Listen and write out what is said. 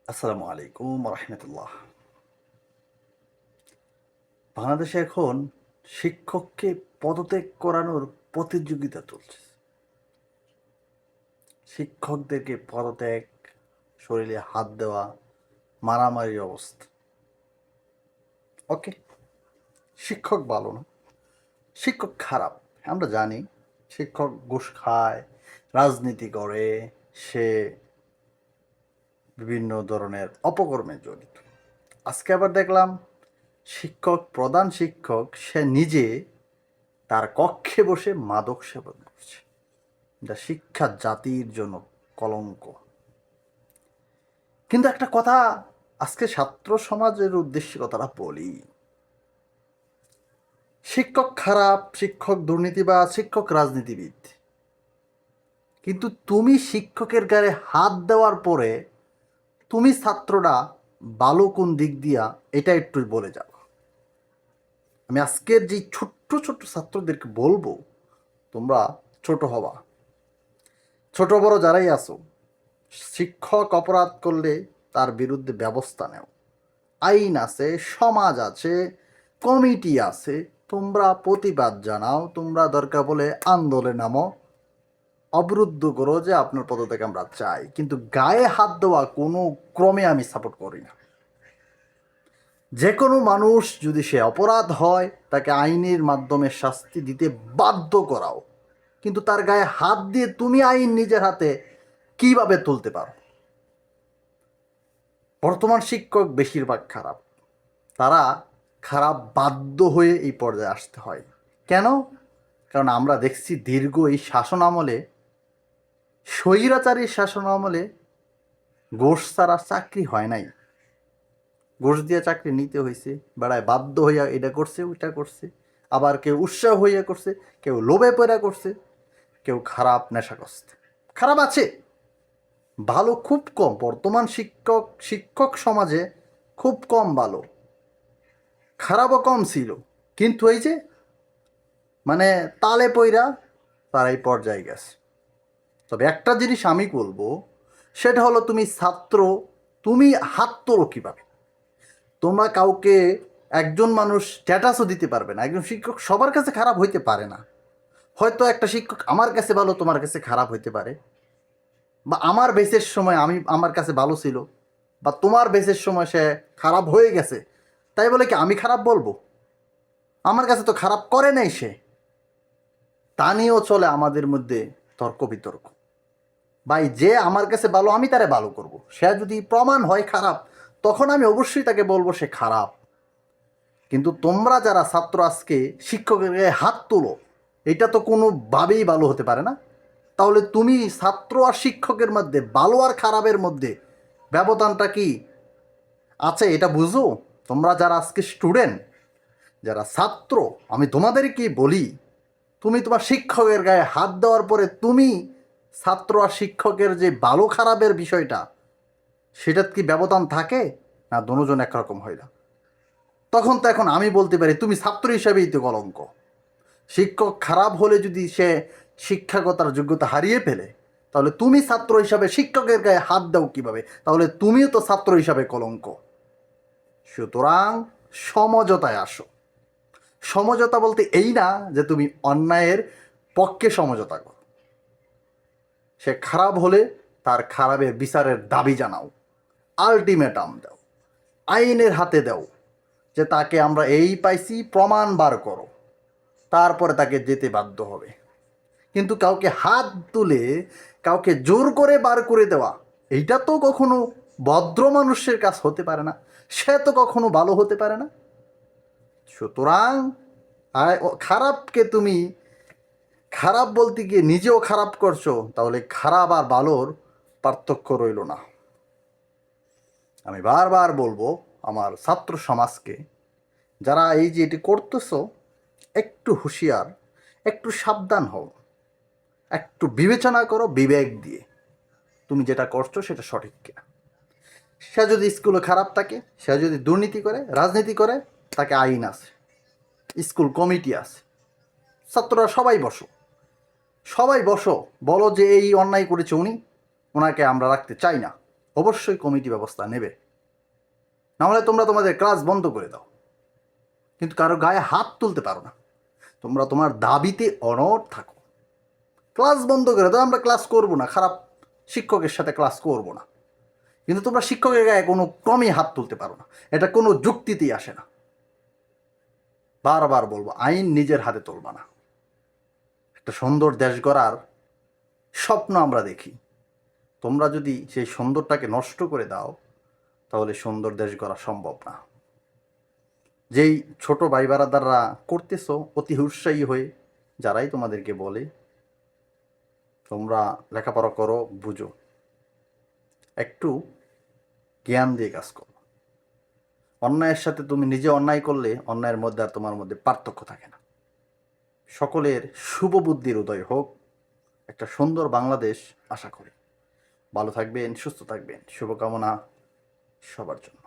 আসসালামু আলাইকুম রহমতুল্লাহ। বাংলাদেশে এখন শিক্ষককে পদত্যাগ করানোর প্রতিযোগিতা চলছে। শিক্ষকদেরকে পদত্যাগ, শরীরে হাত দেওয়া, মারামারির অবস্থা। ওকে, শিক্ষক ভালো না, শিক্ষক খারাপ আমরা জানি। শিক্ষক ঘুষ খায়, রাজনীতি করে, সে বিভিন্ন ধরনের অপকর্মে জড়িত। আজকে আবার দেখলাম প্রধান শিক্ষক সে নিজে তার কক্ষে বসে মাদক সেবন করছে, যা শিক্ষা জাতির জন্য কলঙ্ক। কিন্তু একটা কথা আজকে ছাত্র সমাজের উদ্দেশ্যে কথাটা বলি, শিক্ষক খারাপ, শিক্ষক দুর্নীতিবাজ, শিক্ষক রাজনীতিবিদ, কিন্তু তুমি শিক্ষকের গায়ে হাত দেওয়ার পরে তুমি ছাত্ররা ভালো কোন দিক দিয়া এটা একটু বলে যাও। আমি আজকের যে ছোট্ট ছোট্ট ছাত্রদেরকে বলবো, তোমরা ছোট হবা, ছোট বড় যারাই আছো, শিক্ষক অপরাধ করলে তার বিরুদ্ধে ব্যবস্থা নেও। আইন আছে, সমাজ আছে, কমিটি আছে, তোমরা প্রতিবাদ জানাও, তোমরা দরকার বলে আন্দোলনে নামো, অবরুদ্ধ করো যে আপনার পদত্যাগ আমরা চাই। কিন্তু গায়ে হাত দেওয়া কোনো ক্রমে আমি সাপোর্ট করি না। যে কোনো মানুষ যদি সে অপরাধ হয় তাকে আইনের মাধ্যমে শাস্তি দিতে বাধ্য করাও, কিন্তু তার গায়ে হাত দিয়ে তুমি আইন নিজের হাতে কিভাবে তুলতে পারো? বর্তমান শিক্ষক বেশিরভাগ খারাপ, তারা খারাপ বাধ্য হয়ে এই পর্যায়ে আসতে হয়। কেন? কারণ আমরা দেখছি দীর্ঘ এই শাসন আমলে, স্বৈরাচারীর শাসন আমলে ঘোষ ছাড়া চাকরি হয় নাই। ঘোষ দিয়ে চাকরি নিতে হয়েছে, বেড়ায় বাধ্য হইয়া এটা করছে ওইটা করছে, আবার কেউ উৎসাহ হইয়া করছে, কেউ লোভে পড়া করছে, কেউ খারাপ নেশাগ্রস্ত। খারাপ আছে, ভালো খুব কম। বর্তমান শিক্ষক সমাজে খুব কম ভালো, খারাপও কম ছিল। কিন্তু এই যে মানে তালে পইরা তারা এই পর্যায়ে গেছে। তবে একটা জিনিস আমি বলবো, সেটা হলো তুমি ছাত্র, তুমি হাত তোলো কীভাবে? তোমরা কাউকে, একজন মানুষ স্ট্যাটাসও দিতে পারবে না। একজন শিক্ষক সবার কাছে খারাপ হইতে পারে না। হয়তো একটা শিক্ষক আমার কাছে ভালো, তোমার কাছে খারাপ হইতে পারে, বা আমার বেসের সময় আমার কাছে ভালো ছিল, বা তোমার বেসের সময় সে খারাপ হয়ে গেছে, তাই বলে কি আমি খারাপ বলবো? আমার কাছে তো খারাপ করে নাই সে। তা নিয়েও চলে আমাদের মধ্যে তর্ক বিতর্ক। ভাই, যে আমার কাছে ভালো আমি তারে ভালো করব। সে যদি প্রমাণ হয় খারাপ, তখন আমি অবশ্যই তাকে বলবো সে খারাপ। কিন্তু তোমরা যারা ছাত্র আজকে শিক্ষকের গায়ে হাত তোলো, এটা তো কোনোভাবেই ভালো হতে পারে না। তাহলে তুমি ছাত্র আর শিক্ষকের মধ্যে, ভালো আর খারাপের মধ্যে ব্যবধানটা কি আছে এটা বুঝো। তোমরা যারা আজকে স্টুডেন্ট, যারা ছাত্র, আমি তোমাদেরকে বলি, তুমি তোমার শিক্ষকের গায়ে হাত দেওয়ার পরে তুমি ছাত্র আর শিক্ষকের যে ভালো খারাপের বিষয়টা, সেটার কি ব্যবধান থাকে? না দুজন একরকম হয় না? তখন তো এখন আমি বলতে পারি তুমি ছাত্র হিসাবেই তো কলঙ্ক। শিক্ষক খারাপ হলে যদি সে শিক্ষকতার যোগ্যতা হারিয়ে ফেলে, তাহলে তুমি ছাত্র হিসাবে শিক্ষকের গায়ে হাত দাও কিভাবে? তাহলে তুমিও তো ছাত্র হিসাবে কলঙ্ক। সুতরাং সমঝোতায় আসো। সমঝোতা বলতে এই না যে তুমি অন্যায়ের পক্ষে সমঝোতা করো। সে খারাপ হলে তার খারাপের বিচারের দাবি জানাও, আলটিমেটাম দাও, আইনের হাতে দাও যে তাকে আমরা এই পাইছি, প্রমাণ বার করো, তারপরে তাকে যেতে বাধ্য হবে। কিন্তু কাউকে হাত তুলে কাউকে জোর করে বার করে দেওয়া, এইটা তো কখনো ভদ্র মানুষের কাজ হতে পারে না, সে তো কখনো ভালো হতে পারে না। সুতরাং খারাপকে তুমি খারাপ বলতে গিয়ে নিজেও খারাপ করছো, তাহলে খারাপ আর ভালোর পার্থক্য রইল না। আমি বারবার বলবো আমার ছাত্র সমাজকে, যারা এই যে এটি করতেছো, একটু হুঁশিয়ার, একটু সাবধান হও, একটু বিবেচনা করো বিবেক দিয়ে তুমি যেটা করছো সেটা সঠিক কিনা। সে যদি স্কুলে খারাপ থাকে, সে যদি দুর্নীতি করে, রাজনীতি করে, তাকে আইন আছে, স্কুল কমিটি আছে, ছাত্ররা সবাই বসো, সবাই বসো, বলো যে এই অন্যায় করেছে উনি, ওনাকে আমরা রাখতে চাই না, অবশ্যই কমিটি ব্যবস্থা নেবে, নাহলে তোমরা তোমাদের ক্লাস বন্ধ করে দাও, কিন্তু কারো গায়ে হাত তুলতে পারো না। তোমরা তোমার দাবিতে অনড় থাকো, ক্লাস বন্ধ করে দাও, আমরা ক্লাস করব না, খারাপ শিক্ষকের সাথে ক্লাস করব না, কিন্তু তোমরা শিক্ষকের গায়ে কোনো ক্রমেই হাত তুলতে পারো না, এটা কোনো যুক্তিতেই আসে না। বারবার বলবো, আইন নিজের হাতে তুলবা না। একটা সুন্দর দেশ গড়ার স্বপ্ন আমরা দেখি, তোমরা যদি সেই সুন্দরটাকে নষ্ট করে দাও তাহলে সুন্দর দেশ গড়া সম্ভব না। যেই ছোট ভাই বারাদাররা করতেছো অতি উৎসাহী হয়ে, যারাই তোমাদেরকে বলে তোমরা লেখাপড়া করো, বুঝো, একটু জ্ঞান দিয়ে কাজ করো। অন্যায়ের সাথে তুমি নিজে অন্যায় করলে অন্যায়ের মধ্যে আর তোমার মধ্যে পার্থক্য থাকে না। সকলের শুভ বুদ্ধির উদয় হোক, একটা সুন্দর বাংলাদেশ আশা করি। ভালো থাকবেন, সুস্থ থাকবেন, শুভকামনা সবার জন্য।